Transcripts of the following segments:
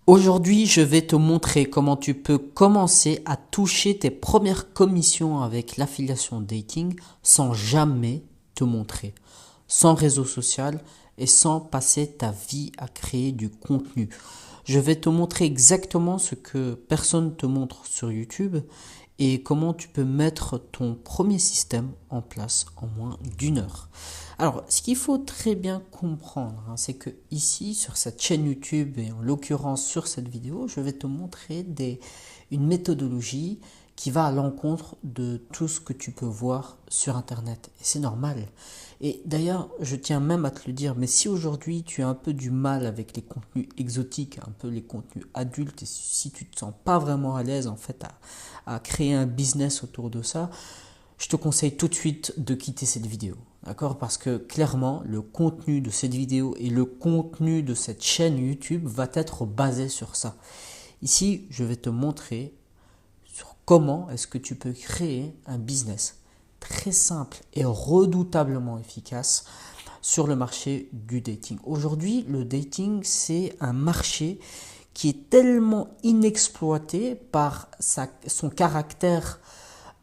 Aujourd'hui, je vais te montrer comment tu peux commencer à toucher tes premières commissions avec l'affiliation dating sans jamais te montrer, sans réseau social et sans passer ta vie à créer du contenu. Je vais te montrer exactement ce que personne ne te montre sur YouTube et comment tu peux mettre ton premier système en place en moins d'une heure. Alors, ce qu'il faut très bien comprendre, c'est que ici, sur cette chaîne YouTube, et en l'occurrence sur cette vidéo, je vais te montrer une méthodologie qui va à l'encontre de tout ce que tu peux voir sur Internet. Et c'est normal. Et d'ailleurs, je tiens même à te le dire, mais si aujourd'hui tu as un peu du mal avec les contenus exotiques, un peu les contenus adultes, et si tu te sens pas vraiment à l'aise en fait à créer un business autour de ça, je te conseille tout de suite de quitter cette vidéo. D'accord? Parce que clairement, le contenu de cette vidéo et le contenu de cette chaîne YouTube va être basé sur ça. Ici, je vais te montrer sur comment est-ce que tu peux créer un business très simple et redoutablement efficace sur le marché du dating. Aujourd'hui, le dating, c'est un marché qui est tellement inexploité par son caractère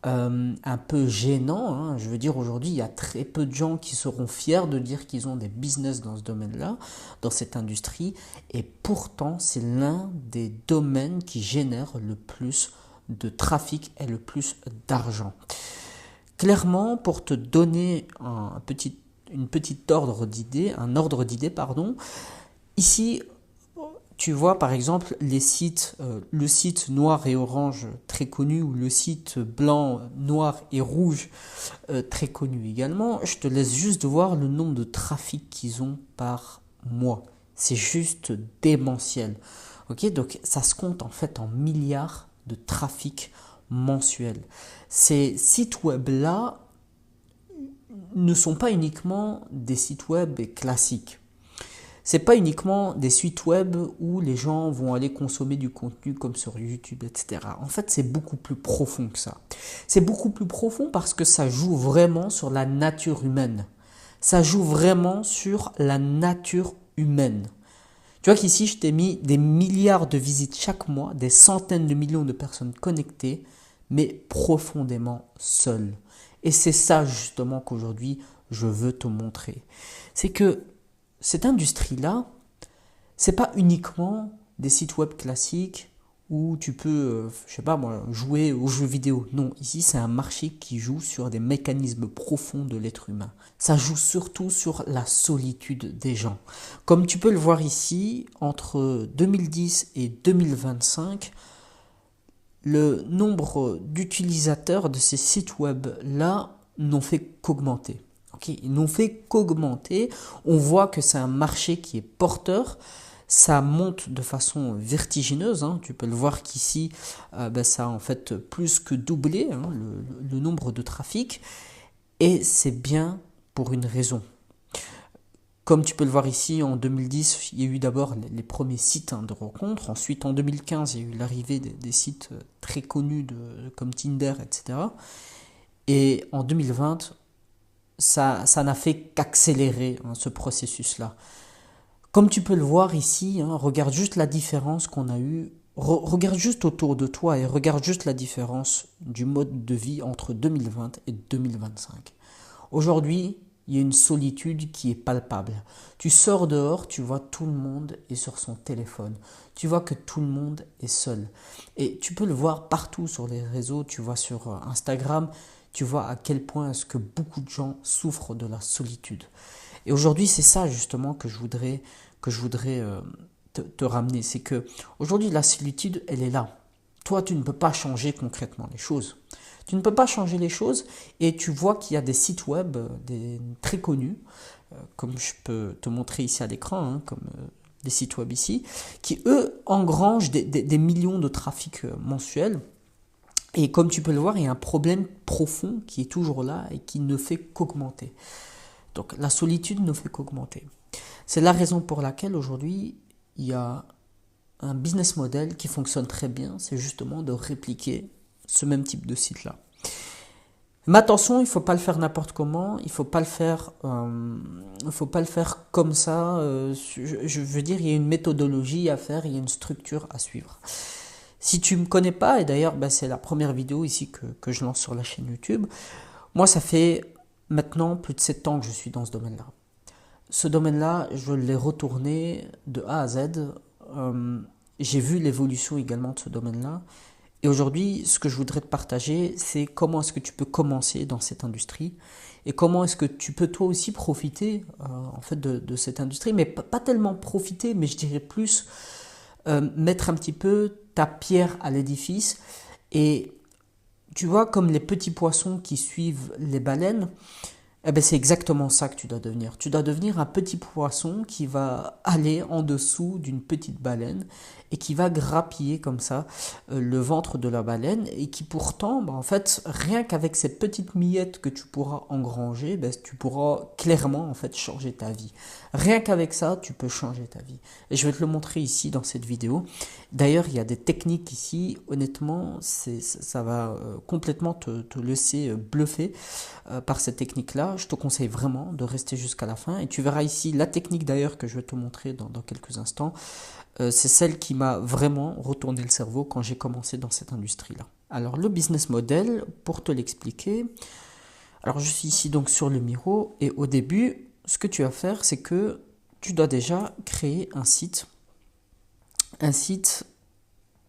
un peu gênant. Je veux dire, aujourd'hui, il y a très peu de gens qui seront fiers de dire qu'ils ont des business dans ce domaine-là, dans cette industrie, et pourtant, c'est l'un des domaines qui génère le plus de trafic et le plus d'argent. Clairement, pour te donner une petite ordre d'idée, ici, tu vois par exemple les sites, le site noir et orange très connu ou le site blanc, noir et rouge très connu également. Je te laisse juste voir le nombre de trafic qu'ils ont par mois. C'est juste démentiel. Ok, donc ça se compte en fait en milliards de trafic mensuel. Ces sites web là ne sont pas uniquement des sites web classiques. C'est pas uniquement des sites web où les gens vont aller consommer du contenu comme sur YouTube, etc. En fait, c'est beaucoup plus profond que ça. C'est beaucoup plus profond parce que ça joue vraiment sur la nature humaine. Ça joue vraiment sur la nature humaine. Tu vois qu'ici, je t'ai mis des milliards de visites chaque mois, des centaines de millions de personnes connectées, mais profondément seules. Et c'est ça justement qu'aujourd'hui, je veux te montrer. C'est que cette industrie-là, c'est pas uniquement des sites web classiques où tu peux, je sais pas moi, jouer aux jeux vidéo. Non, ici c'est un marché qui joue sur des mécanismes profonds de l'être humain. Ça joue surtout sur la solitude des gens. Comme tu peux le voir ici, entre 2010 et 2025, le nombre d'utilisateurs de ces sites web-là n'ont fait qu'augmenter. Ils n'ont fait qu'augmenter. On voit que c'est un marché qui est porteur. Ça monte de façon vertigineuse. Tu peux le voir qu'ici, ça a en fait plus que doublé le nombre de trafic. Et c'est bien pour une raison. Comme tu peux le voir ici, en 2010, il y a eu d'abord les premiers sites de rencontres. Ensuite, en 2015, il y a eu l'arrivée des sites très connus comme Tinder, etc. Et en 2020, ça n'a fait qu'accélérer ce processus-là. Comme tu peux le voir ici, regarde juste la différence qu'on a eue. Regarde juste autour de toi et regarde juste la différence du mode de vie entre 2020 et 2025. Aujourd'hui, il y a une solitude qui est palpable. Tu sors dehors, tu vois tout le monde est sur son téléphone. Tu vois que tout le monde est seul. Et tu peux le voir partout sur les réseaux, tu vois sur Instagram, tu vois à quel point est-ce que beaucoup de gens souffrent de la solitude. Et aujourd'hui, c'est ça justement que je voudrais te ramener. C'est que aujourd'hui, la solitude, elle est là. Toi, tu ne peux pas changer concrètement les choses. Tu ne peux pas changer les choses et tu vois qu'il y a des sites web très connus, comme je peux te montrer ici à l'écran, comme des sites web ici, qui eux engrangent des millions de trafics mensuels. Et comme tu peux le voir, il y a un problème profond qui est toujours là et qui ne fait qu'augmenter. Donc la solitude ne fait qu'augmenter. C'est la raison pour laquelle aujourd'hui, il y a un business model qui fonctionne très bien, c'est justement de répliquer ce même type de site-là. Mais attention, il faut pas le faire n'importe comment, il faut pas le faire comme ça. Je veux dire, il y a une méthodologie à faire, il y a une structure à suivre. Si tu me connais pas, et d'ailleurs, ben, c'est la première vidéo ici que je lance sur la chaîne YouTube, moi, ça fait maintenant plus de 7 ans que je suis dans ce domaine-là. Ce domaine-là, je l'ai retourné de A à Z. J'ai vu l'évolution également de ce domaine-là. Et aujourd'hui, ce que je voudrais te partager, c'est comment est-ce que tu peux commencer dans cette industrie et comment est-ce que tu peux toi aussi profiter en fait de cette industrie, mais pas tellement profiter, mais je dirais plus mettre un petit peu ta pierre à l'édifice. Et tu vois, comme les petits poissons qui suivent les baleines, eh ben c'est exactement ça que tu dois devenir. Tu dois devenir un petit poisson qui va aller en dessous d'une petite baleine et qui va grappiller comme ça le ventre de la baleine et qui pourtant, en fait, rien qu'avec ces petites miettes que tu pourras engranger, tu pourras clairement en fait changer ta vie. Rien qu'avec ça, tu peux changer ta vie. Et je vais te le montrer ici dans cette vidéo. D'ailleurs, il y a des techniques ici, honnêtement, ça va complètement te laisser bluffer par cette technique-là. Je te conseille vraiment de rester jusqu'à la fin. Et tu verras ici la technique d'ailleurs que je vais te montrer dans quelques instants. C'est celle qui m'a vraiment retourné le cerveau quand j'ai commencé dans cette industrie-là. Alors le business model, pour te l'expliquer, alors je suis ici donc sur le Miro et au début, ce que tu vas faire, c'est que tu dois déjà créer un site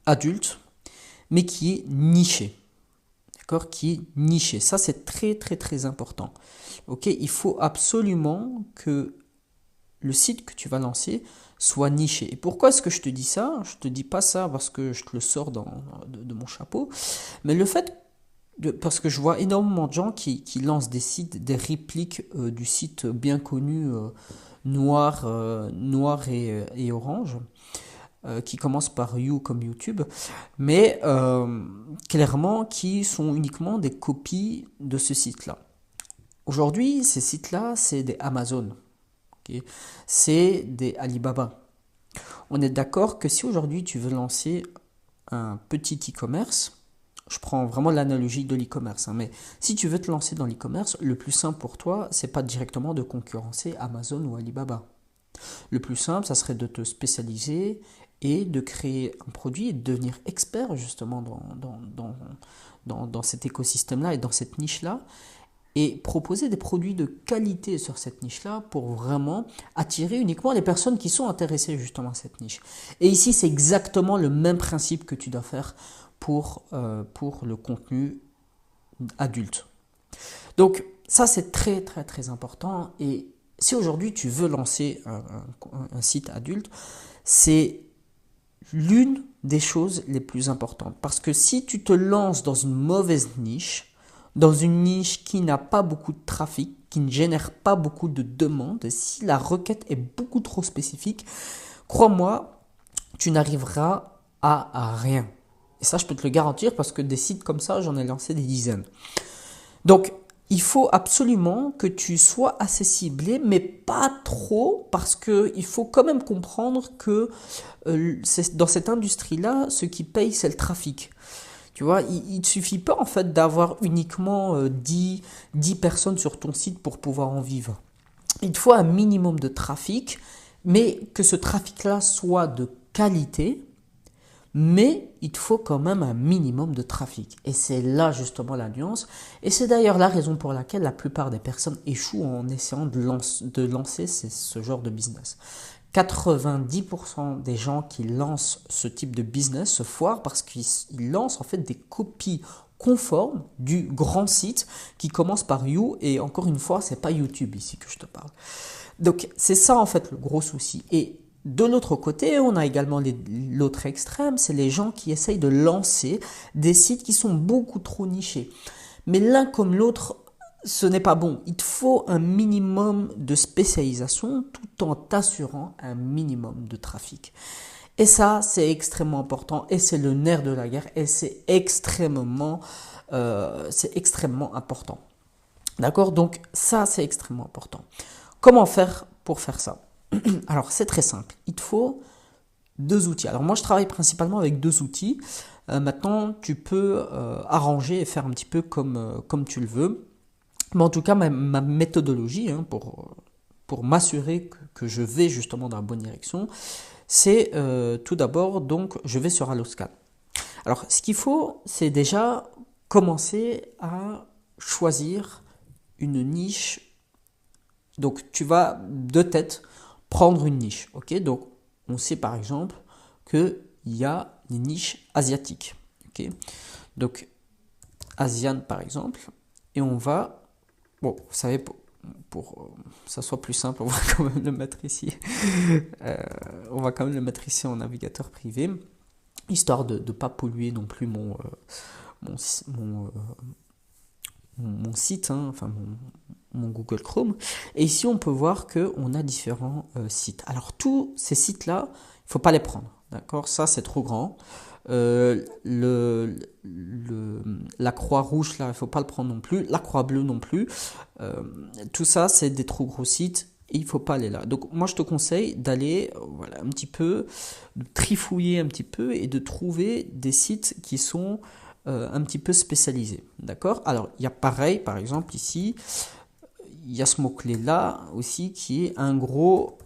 adulte, mais qui est niché. D'accord, qui est niché. Ça, c'est très, très, très important. Ok, il faut absolument que le site que tu vas lancer soit niché. Et pourquoi est-ce que je te dis ça? Je te dis pas ça parce que je te le sors de mon chapeau, mais le fait parce que je vois énormément de gens qui lancent des sites, des répliques du site bien connu noir et orange. Qui commencent par You comme YouTube, mais clairement qui sont uniquement des copies de ce site-là. Aujourd'hui, ces sites-là, c'est des Amazon, okay, c'est des Alibaba. On est d'accord que si aujourd'hui tu veux lancer un petit e-commerce, je prends vraiment l'analogie de l'e-commerce, mais si tu veux te lancer dans l'e-commerce, le plus simple pour toi, c'est pas directement de concurrencer Amazon ou Alibaba. Le plus simple, ça serait de te spécialiser et de créer un produit et de devenir expert justement dans cet écosystème-là et dans cette niche-là et proposer des produits de qualité sur cette niche-là pour vraiment attirer uniquement les personnes qui sont intéressées justement à cette niche. Et ici, c'est exactement le même principe que tu dois faire pour le contenu adulte. Donc ça, c'est très très très important et si aujourd'hui tu veux lancer un site adulte, c'est l'une des choses les plus importantes. Parce que si tu te lances dans une mauvaise niche, dans une niche qui n'a pas beaucoup de trafic, qui ne génère pas beaucoup de demandes, si la requête est beaucoup trop spécifique, crois-moi, tu n'arriveras à rien. Et ça, je peux te le garantir parce que des sites comme ça, j'en ai lancé des dizaines. Donc, il faut absolument que tu sois assez ciblé, mais pas trop, parce qu'il faut quand même comprendre que dans cette industrie-là, ce qui paye, c'est le trafic. Tu vois, il ne suffit pas en fait d'avoir uniquement 10 personnes sur ton site pour pouvoir en vivre. Il te faut un minimum de trafic, mais que ce trafic-là soit de qualité, mais il te faut quand même un minimum de trafic. Et c'est là justement la nuance. Et c'est d'ailleurs la raison pour laquelle la plupart des personnes échouent en essayant de lancer ce genre de business. 90% des gens qui lancent ce type de business se foirent parce qu'ils lancent en fait des copies conformes du grand site qui commence par You. Et encore une fois, c'est pas YouTube ici que je te parle. Donc c'est ça en fait le gros souci. Et de l'autre côté, on a également l'autre extrême, c'est les gens qui essayent de lancer des sites qui sont beaucoup trop nichés. Mais l'un comme l'autre, ce n'est pas bon. Il te faut un minimum de spécialisation tout en t'assurant un minimum de trafic. Et ça, c'est extrêmement important et c'est le nerf de la guerre et c'est extrêmement important. D'accord? Donc ça, c'est extrêmement important. Comment faire pour faire ça? Alors, c'est très simple. Il te faut 2 outils. Alors, moi, je travaille principalement avec 2 outils. Maintenant, tu peux arranger et faire un petit peu comme tu le veux. Mais en tout cas, ma méthodologie, hein, pour m'assurer que je vais justement dans la bonne direction, c'est tout d'abord, donc, je vais sur Alloscan. Alors, ce qu'il faut, c'est déjà commencer à choisir une niche. Donc, tu vas de tête prendre une niche. Ok, donc, on sait par exemple qu'il y a des niches asiatiques. Ok, donc, Asian par exemple, et on va, bon, vous savez, pour que ça soit plus simple, on va quand même le mettre ici. On va quand même le mettre ici en navigateur privé, histoire de ne pas polluer non plus mon site, hein, enfin mon Google Chrome. Et ici, on peut voir qu'on a différents sites. Alors, tous ces sites-là, il ne faut pas les prendre. D'accord? Ça, c'est trop grand. La croix rouge, là, il ne faut pas le prendre non plus. La croix bleue non plus. Tout ça, c'est des trop gros sites. Et il ne faut pas aller là. Donc, moi, je te conseille d'aller voilà, un petit peu, de trifouiller un petit peu et de trouver des sites qui sont un petit peu spécialisés. D'accord? Alors, il y a pareil, par exemple, ici, il y a ce mot-clé là aussi qui est un gros,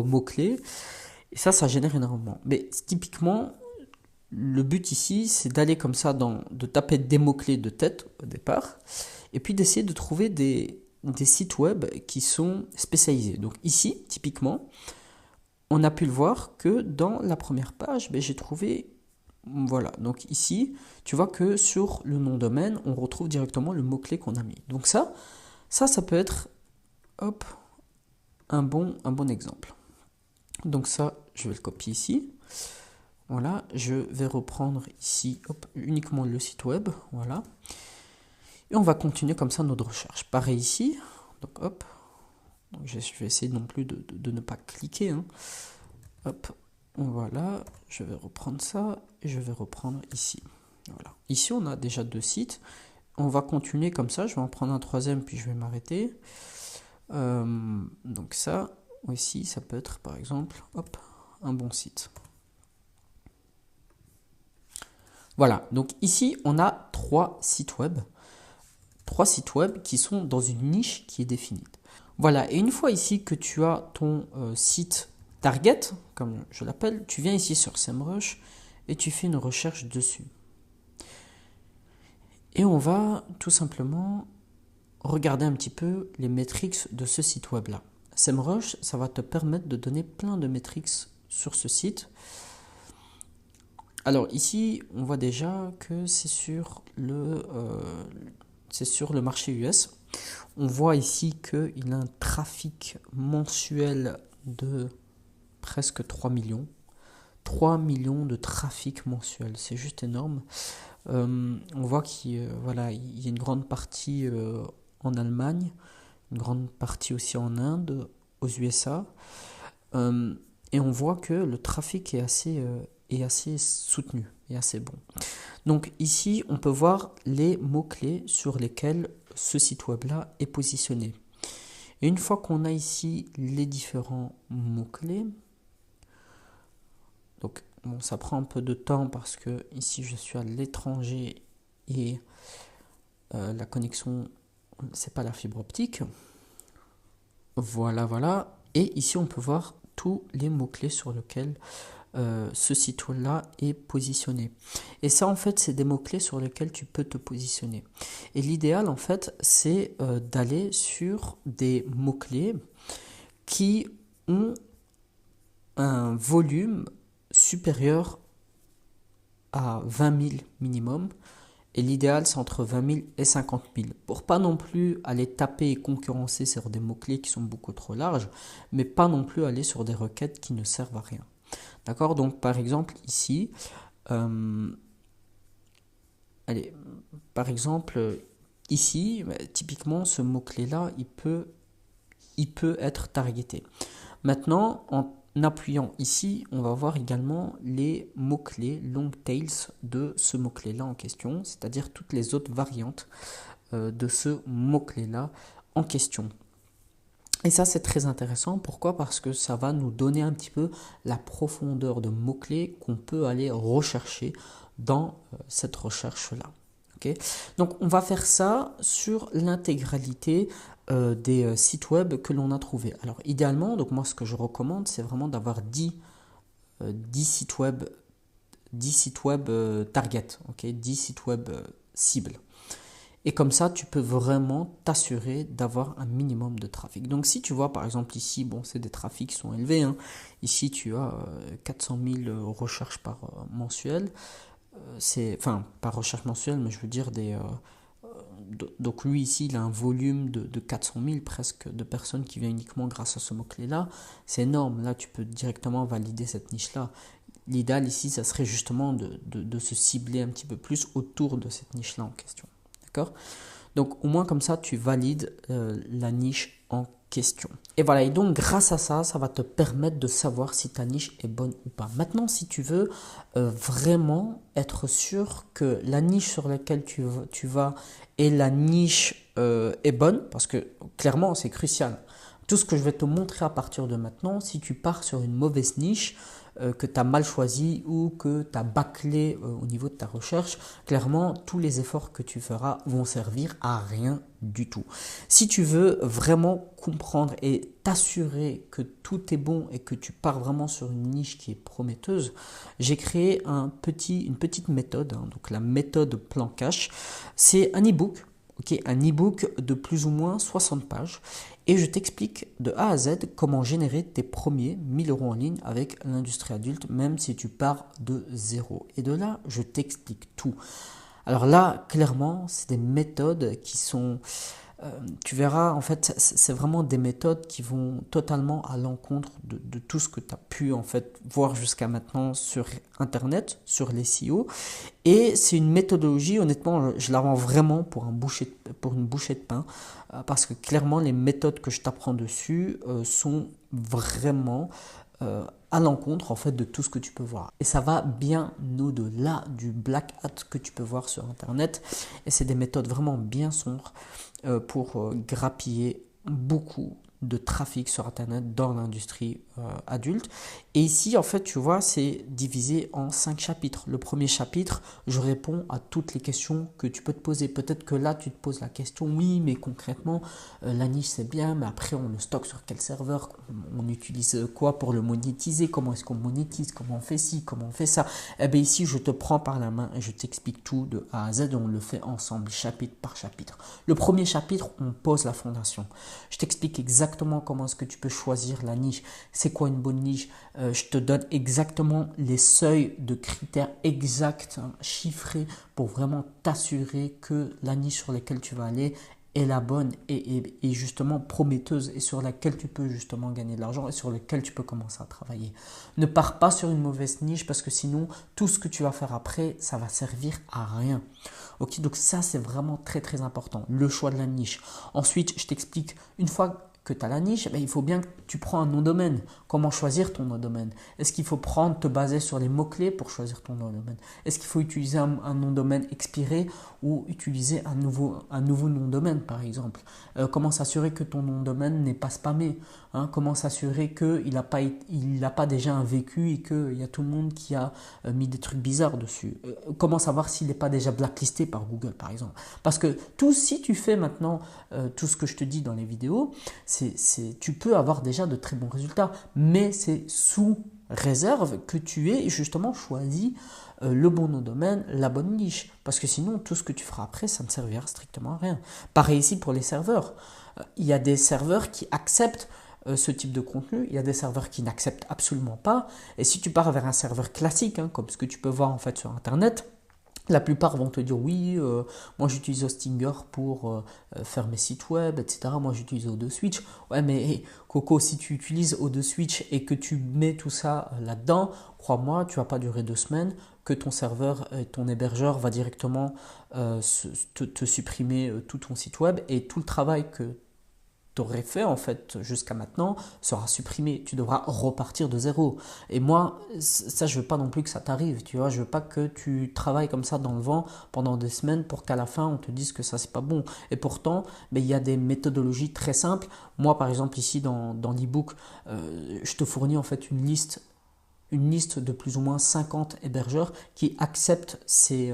mot-clé. Et ça génère énormément. Mais typiquement, le but ici, c'est d'aller comme ça, de taper des mots-clés de tête au départ, et puis d'essayer de trouver des sites web qui sont spécialisés. Donc ici, typiquement, on a pu le voir que dans la première page, j'ai trouvé, voilà, donc ici, tu vois que sur le nom domaine, on retrouve directement le mot-clé qu'on a mis. Donc ça peut être, hop, un bon exemple. Donc ça, je vais le copier ici. Voilà, je vais reprendre ici, hop, uniquement le site web, voilà. Et on va continuer comme ça notre recherche. Pareil ici, donc hop, donc je vais essayer non plus de ne pas cliquer, hein. Hop, voilà, je vais reprendre ça et je vais reprendre ici. Voilà. Ici, on a déjà 2 sites. On va continuer comme ça. Je vais en prendre un troisième, puis je vais m'arrêter. Donc ça aussi, ça peut être par exemple, hop, un bon site. Voilà. Donc ici, on a 3 sites web. 3 sites web qui sont dans une niche qui est définie. Voilà. Et une fois ici que tu as ton site target, comme je l'appelle, tu viens ici sur SEMrush et tu fais une recherche dessus. Et on va tout simplement regarder un petit peu les métriques de ce site web là. SEMrush, ça va te permettre de donner plein de métriques sur ce site. Alors ici, on voit déjà que c'est sur le marché US. On voit ici qu'il a un trafic mensuel de presque 3 millions. 3 millions de trafic mensuel, c'est juste énorme. On voit qu'il y a une grande partie en Allemagne, une grande partie aussi en Inde, aux USA. Et on voit que le trafic est assez soutenu et assez bon. Donc ici, on peut voir les mots-clés sur lesquels ce site web-là est positionné. Et une fois qu'on a ici les différents mots-clés, donc bon, ça prend un peu de temps parce que ici je suis à l'étranger et la connexion, c'est pas la fibre optique. Voilà. Et ici on peut voir tous les mots-clés sur lesquels ce site web-là est positionné. Et ça, en fait, c'est des mots-clés sur lesquels tu peux te positionner. Et l'idéal, en fait, c'est d'aller sur des mots-clés qui ont un volume supérieur à 20 000 minimum. Et l'idéal, c'est entre 20 000 et 50 000. Pour pas non plus aller taper et concurrencer sur des mots-clés qui sont beaucoup trop larges, mais pas non plus aller sur des requêtes qui ne servent à rien. D'accord? Donc, par exemple, ici, typiquement, ce mot-clé-là, il peut être targeté. Maintenant, en appuyant ici, on va voir également les mots-clés long tails de ce mot-clé-là en question, c'est-à-dire toutes les autres variantes de ce mot-clé-là en question. Et ça, c'est très intéressant. Pourquoi? Parce que ça va nous donner un petit peu la profondeur de mots-clés qu'on peut aller rechercher dans cette recherche-là. Okay. Donc, on va faire ça sur l'intégralité des sites web que l'on a trouvés. Alors, idéalement, donc moi, ce que je recommande, c'est vraiment d'avoir 10 sites web, 10 sites web target, okay, 10 sites web cibles. Et comme ça, tu peux vraiment t'assurer d'avoir un minimum de trafic. Donc si tu vois par exemple ici, bon, c'est des trafics qui sont élevés. Hein. Ici, tu as 400 000 recherches par mensuel. Enfin, pas recherche mensuelle, mais je veux dire donc lui ici, il a un volume de 400 000 presque de personnes qui viennent uniquement grâce à ce mot-clé-là. C'est énorme. Là, tu peux directement valider cette niche-là. L'idéal ici, ça serait justement de se cibler un petit peu plus autour de cette niche-là en question. D'accord ? Donc au moins comme ça, tu valides la niche en question. Et voilà, et donc grâce à ça, ça va te permettre de savoir si ta niche est bonne ou pas. Maintenant, si tu veux vraiment être sûr que la niche sur laquelle tu vas et la niche est bonne, parce que clairement, c'est crucial. Tout ce que je vais te montrer à partir de maintenant, si tu pars sur une mauvaise niche, que tu as mal choisi ou que tu as bâclé au niveau de ta recherche, clairement, tous les efforts que tu feras vont servir à rien du tout. Si tu veux vraiment comprendre et t'assurer que tout est bon et que tu pars vraiment sur une niche qui est prometteuse, j'ai créé une petite méthode, hein, donc la méthode plan cash. C'est un e-book. Okay, un e-book de plus ou moins 60 pages et je t'explique de A à Z comment générer tes premiers 1000 € en ligne avec l'industrie adulte, même si tu pars de zéro. Et de là, je t'explique tout. Alors là, clairement, c'est des méthodes qui sont... tu verras, en fait, c'est vraiment des méthodes qui vont totalement à l'encontre de tout ce que tu as pu en fait voir jusqu'à maintenant sur Internet, sur les SEO. Et c'est une méthodologie, honnêtement, je la vends vraiment pour une bouchée de pain, parce que clairement, les méthodes que je t'apprends dessus sont vraiment à l'encontre en fait de tout ce que tu peux voir. Et ça va bien au-delà du black hat que tu peux voir sur Internet. Et c'est des méthodes vraiment bien sombres pour grappiller beaucoup de trafic sur Internet dans l'industrie adulte. Et ici, en fait, tu vois, c'est divisé en 5 chapitres. Le premier chapitre, je réponds à toutes les questions que tu peux te poser. Peut-être que là, tu te poses la question, oui, mais concrètement, la niche, c'est bien, mais après, on le stocke sur quel serveur? On utilise quoi pour le monétiser? Comment est-ce qu'on monétise? Comment on fait ci? Comment on fait ça? Eh bien, ici, je te prends par la main et je t'explique tout de A à Z et on le fait ensemble, chapitre par chapitre. Le premier chapitre, on pose la fondation. Je t'explique exactement comment est-ce que tu peux choisir la niche, c'est quoi une bonne niche, je te donne exactement les seuils de critères exacts, hein, chiffrés, pour vraiment t'assurer que la niche sur laquelle tu vas aller est la bonne et justement prometteuse et sur laquelle tu peux justement gagner de l'argent et sur laquelle tu peux commencer à travailler. Ne pars pas sur une mauvaise niche parce que sinon tout ce que tu vas faire après, ça va servir à rien. Ok, donc ça c'est vraiment très très important, le choix de la niche. Ensuite, je t'explique, une fois que tu as la niche, il faut bien que tu prends un nom de domaine. Comment choisir ton nom de domaine? Est-ce qu'il faut te baser sur les mots-clés pour choisir ton nom de domaine? Est-ce qu'il faut utiliser un nom de domaine expiré ou utiliser un nouveau nom de domaine, par exemple? Comment s'assurer que ton nom de domaine n'est pas spammé, hein? Comment s'assurer qu'il n'a pas déjà un vécu et qu'il y a tout le monde qui a mis des trucs bizarres dessus? Comment savoir s'il n'est pas déjà blacklisté par Google, par exemple? Parce que si tu fais maintenant tout ce que je te dis dans les vidéos, tu peux avoir déjà de très bons résultats, mais c'est sous réserve que tu aies justement choisi le bon nom de domaine, la bonne niche, parce que sinon tout ce que tu feras après, ça ne servira strictement à rien. Pareil ici pour les serveurs. Il y a des serveurs qui acceptent ce type de contenu, il y a des serveurs qui n'acceptent absolument pas, et si tu pars vers un serveur classique, hein, comme ce que tu peux voir en fait sur Internet, la plupart vont te dire oui, moi j'utilise Hostinger pour faire mes sites web, etc. Moi j'utilise O2Switch. Ouais, mais hey, Coco, si tu utilises O2Switch et que tu mets tout ça là-dedans, crois-moi, tu vas pas durer 2 semaines que ton serveur, ton hébergeur va directement te supprimer tout ton site web et tout le travail que tu aurais fait en fait jusqu'à maintenant sera supprimé. Tu devras repartir de zéro. Et moi, ça, je veux pas non plus que ça t'arrive. Tu vois, je veux pas que tu travailles comme ça dans le vent pendant des semaines pour qu'à la fin on te dise que ça c'est pas bon. Et pourtant, ben, il y a des méthodologies très simples. Moi, par exemple, ici dans l'e-book, je te fournis en fait une liste de plus ou moins 50 hébergeurs qui acceptent ces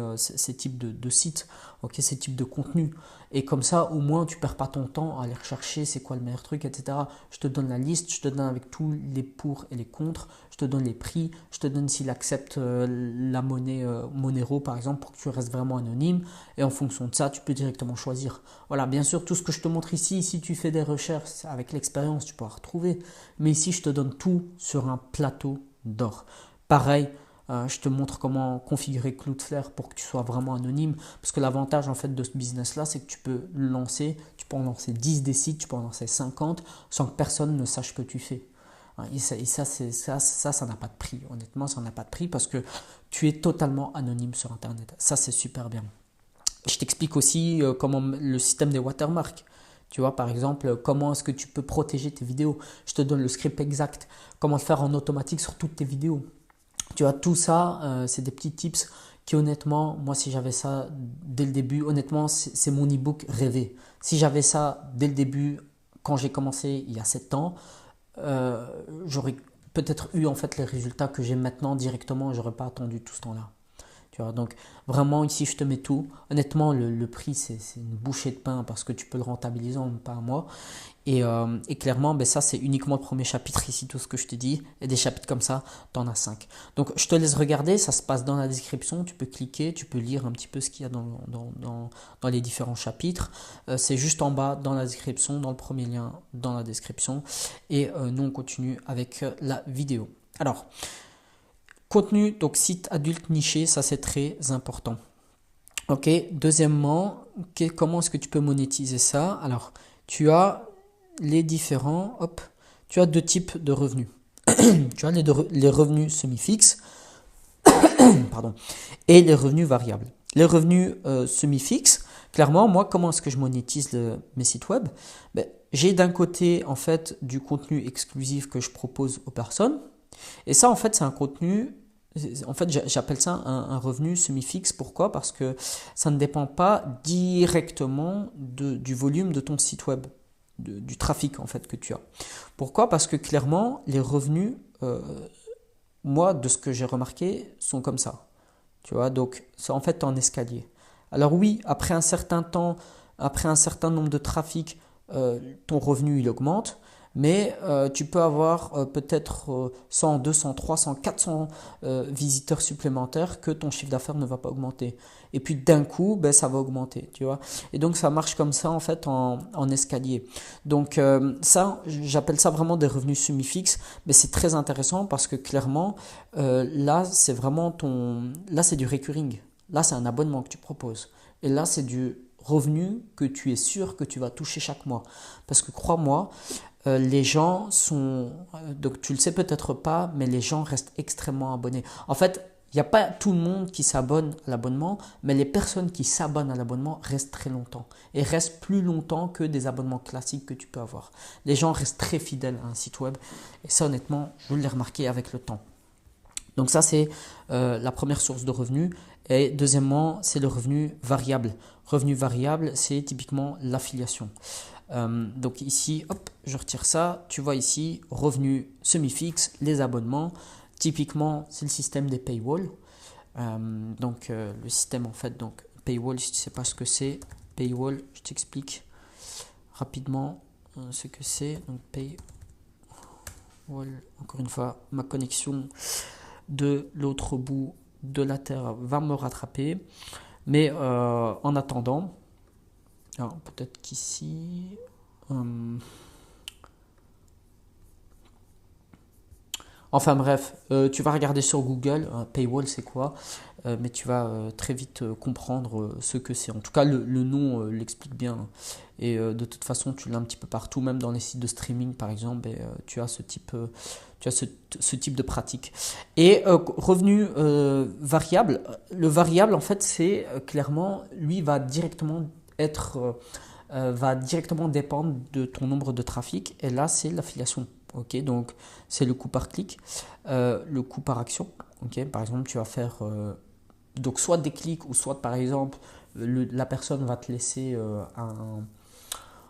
types de sites, okay, ces types de contenus. Et comme ça, au moins, tu ne perds pas ton temps à aller rechercher c'est quoi le meilleur truc, etc. Je te donne la liste, je te donne avec tous les pour et les contre, je te donne les prix, je te donne s'il accepte la monnaie Monero, par exemple, pour que tu restes vraiment anonyme. Et en fonction de ça, tu peux directement choisir. Voilà, bien sûr, tout ce que je te montre ici, si tu fais des recherches avec l'expérience, tu pourras retrouver. Mais ici, je te donne tout sur un plateau d'or. Pareil, je te montre comment configurer Cloudflare pour que tu sois vraiment anonyme. Parce que l'avantage en fait de ce business-là, c'est que tu peux lancer, tu peux en lancer 10 des sites, tu peux en lancer 50 sans que personne ne sache ce que tu fais. Et ça n'a pas de prix. Honnêtement, ça n'a pas de prix parce que tu es totalement anonyme sur Internet. Ça, c'est super bien. Je t'explique aussi comment le système des watermarks. Tu vois, par exemple, comment est-ce que tu peux protéger tes vidéos. Je te donne le script exact. Comment le faire en automatique sur toutes tes vidéos. Tu vois, tout ça, c'est des petits tips qui, honnêtement, moi, si j'avais ça dès le début, honnêtement, c'est mon e-book rêvé. Si j'avais ça dès le début, quand j'ai commencé il y a 7 ans, j'aurais peut-être eu en fait les résultats que j'ai maintenant directement et j'aurais pas attendu tout ce temps-là. Tu vois, donc vraiment ici je te mets tout. Honnêtement le prix c'est une bouchée de pain parce que tu peux le rentabiliser en pas un mois. Et clairement ben ça c'est uniquement le premier chapitre ici tout ce que je te dis. Et des chapitres comme ça tu en as 5. Donc je te laisse regarder, ça se passe dans la description. Tu peux cliquer, tu peux lire un petit peu ce qu'il y a dans les différents chapitres. C'est juste en bas dans la description, dans le premier lien dans la description. Et nous on continue avec la vidéo. Alors contenu, donc site adulte niché, ça c'est très important. Ok, deuxièmement, comment est-ce que tu peux monétiser ça? Alors, tu as les différents, tu as deux types de revenus. Tu as les revenus semi-fixes, pardon, et les revenus variables. Les revenus semi-fixes, clairement, moi, comment est-ce que je monétise mes sites web? Ben, j'ai d'un côté, en fait, du contenu exclusif que je propose aux personnes. Et ça, en fait, c'est un contenu, en fait, j'appelle ça un revenu semi-fixe. Pourquoi? Parce que ça ne dépend pas directement du volume de ton site web, du trafic, en fait, que tu as. Pourquoi? Parce que clairement, les revenus, moi, de ce que j'ai remarqué, sont comme ça. Tu vois, donc, c'est en fait en escalier. Alors oui, après un certain temps, après un certain nombre de trafics, ton revenu, il augmente. Mais tu peux avoir peut-être 100, 200, 300, 400 visiteurs supplémentaires que ton chiffre d'affaires ne va pas augmenter. Et puis d'un coup, ben, ça va augmenter, tu vois. Et donc ça marche comme ça en fait en escalier. Donc ça, j'appelle ça vraiment des revenus semi-fixes. Mais c'est très intéressant parce que clairement, là c'est vraiment là c'est du recurring. Là c'est un abonnement que tu proposes. Et là c'est du revenu que tu es sûr que tu vas toucher chaque mois. Parce que crois-moi, les gens sont, donc tu le sais peut-être pas, mais les gens restent extrêmement abonnés. En fait, il n'y a pas tout le monde qui s'abonne à l'abonnement, mais les personnes qui s'abonnent à l'abonnement restent très longtemps et restent plus longtemps que des abonnements classiques que tu peux avoir. Les gens restent très fidèles à un site web et ça honnêtement, je l'ai remarqué avec le temps. Donc ça c'est la première source de revenus. Et deuxièmement, c'est le revenu variable. Revenu variable, c'est typiquement l'affiliation. Donc ici, hop, je retire ça. Tu vois ici, revenu semi-fixe, les abonnements. Typiquement, c'est le système des paywalls. Le système en fait, donc paywall, si tu ne sais pas ce que c'est, paywall, je t'explique rapidement ce que c'est. Donc paywall, encore une fois, ma connexion de l'autre bout de la terre va me rattraper. Mais en attendant, peut-être qu'ici, enfin bref, tu vas regarder sur Google, paywall c'est quoi, mais tu vas très vite comprendre ce que c'est. En tout cas, le nom l'explique bien. Et de toute façon, tu l'as un petit peu partout, même dans les sites de streaming par exemple, et, tu as ce type de pratique. Et revenu variable, le variable en fait c'est clairement, lui va directement être va directement dépendre de ton nombre de trafic. Et là, c'est l'affiliation. Ok, donc c'est le coût par clic, le coût par action. Ok, par exemple, tu vas faire donc soit des clics ou soit par exemple la personne va te laisser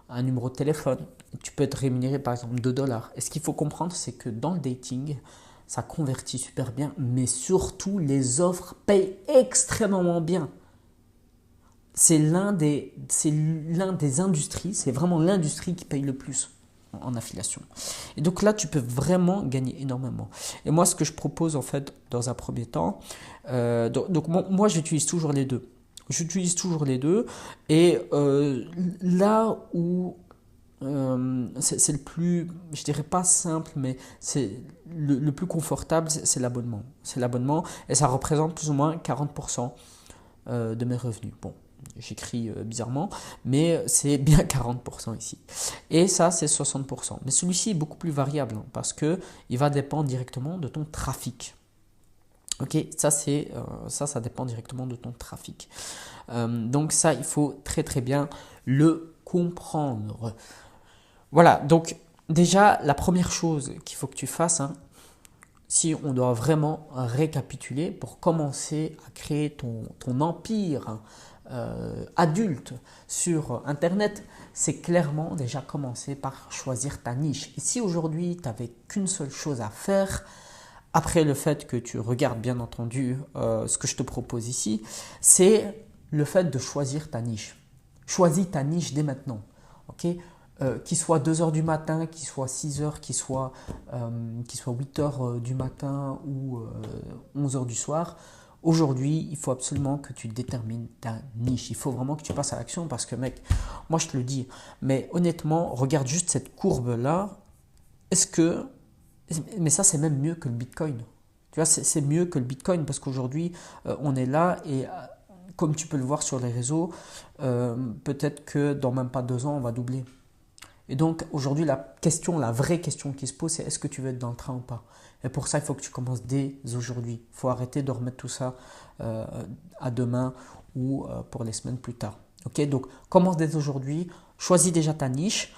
un numéro de téléphone. Tu peux être rémunéré par exemple 2 dollars. Et ce qu'il faut comprendre, c'est que dans le dating, ça convertit super bien, mais surtout les offres payent extrêmement bien. C'est l'un des industries, c'est vraiment l'industrie qui paye le plus en affiliation. Et donc là, tu peux vraiment gagner énormément. Et moi, ce que je propose en fait dans un premier temps, moi j'utilise toujours les deux. J'utilise toujours les deux. Et là où c'est le plus, je dirais pas simple, mais c'est le plus confortable, c'est l'abonnement. C'est l'abonnement et ça représente plus ou moins 40% de mes revenus. Bon, j'écris bizarrement, mais c'est bien 40% ici. Et ça, c'est 60%. Mais celui-ci est beaucoup plus variable parce que il va dépendre directement de ton trafic. Ok, ça dépend directement de ton trafic. Donc ça, il faut très très bien le comprendre. Voilà, donc déjà, la première chose qu'il faut que tu fasses, si on doit vraiment récapituler pour commencer à créer ton empire adulte sur Internet, c'est clairement déjà commencer par choisir ta niche. Et si aujourd'hui, tu n'avais qu'une seule chose à faire, après le fait que tu regardes bien entendu ce que je te propose ici, c'est le fait de choisir ta niche. Choisis ta niche dès maintenant. Ok, qu'il soit 2 heures du matin, qu'il soit 6 heures, qu'il soit 8 heures du matin ou 11 heures du soir. Aujourd'hui, il faut absolument que tu détermines ta niche. Il faut vraiment que tu passes à l'action parce que mec, moi je te le dis, mais honnêtement, regarde juste cette courbe-là. Mais ça c'est même mieux que le Bitcoin. Tu vois, c'est mieux que le Bitcoin parce qu'aujourd'hui, on est là et comme tu peux le voir sur les réseaux, peut-être que dans même pas 2 ans, on va doubler. Et donc aujourd'hui, la vraie question qui se pose, c'est est-ce que tu veux être dans le train ou pas? Et pour ça, il faut que tu commences dès aujourd'hui. Il faut arrêter de remettre tout ça à demain ou pour les semaines plus tard. Ok, donc commence dès aujourd'hui, choisis déjà ta niche.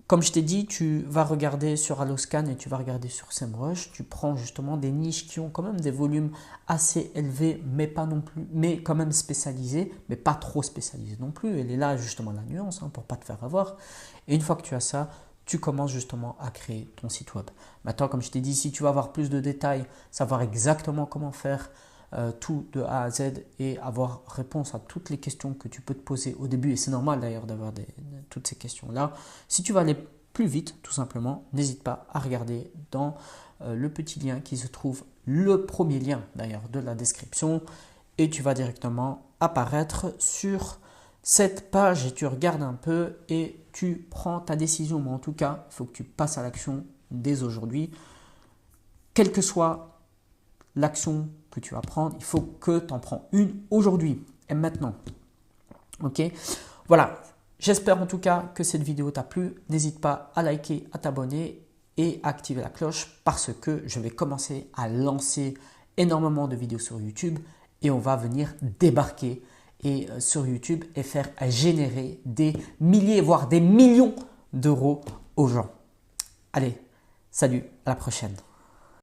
Comme je t'ai dit, tu vas regarder sur Alloscan et tu vas regarder sur SEMrush. Tu prends justement des niches qui ont quand même des volumes assez élevés, mais pas non plus, mais quand même spécialisés, mais pas trop spécialisés non plus. Elle est là justement la nuance pour ne pas te faire avoir. Et une fois que tu as ça, tu commences justement à créer ton site web. Maintenant, comme je t'ai dit, si tu veux avoir plus de détails, savoir exactement comment faire tout de A à Z et avoir réponse à toutes les questions que tu peux te poser au début, et c'est normal d'ailleurs d'avoir toutes ces questions-là. Si tu vas aller plus vite, tout simplement, n'hésite pas à regarder dans le petit lien qui se trouve, le premier lien d'ailleurs de la description, et tu vas directement apparaître sur cette page et tu regardes un peu et tu prends ta décision. Mais en tout cas, il faut que tu passes à l'action dès aujourd'hui. Quelle que soit l'action que tu vas prendre, il faut que tu en prends une aujourd'hui et maintenant. Ok, voilà. J'espère en tout cas que cette vidéo t'a plu. N'hésite pas à liker, à t'abonner et à activer la cloche parce que je vais commencer à lancer énormément de vidéos sur YouTube et on va venir débarquer sur YouTube et faire générer des milliers, voire des millions d'euros aux gens. Allez, salut, à la prochaine.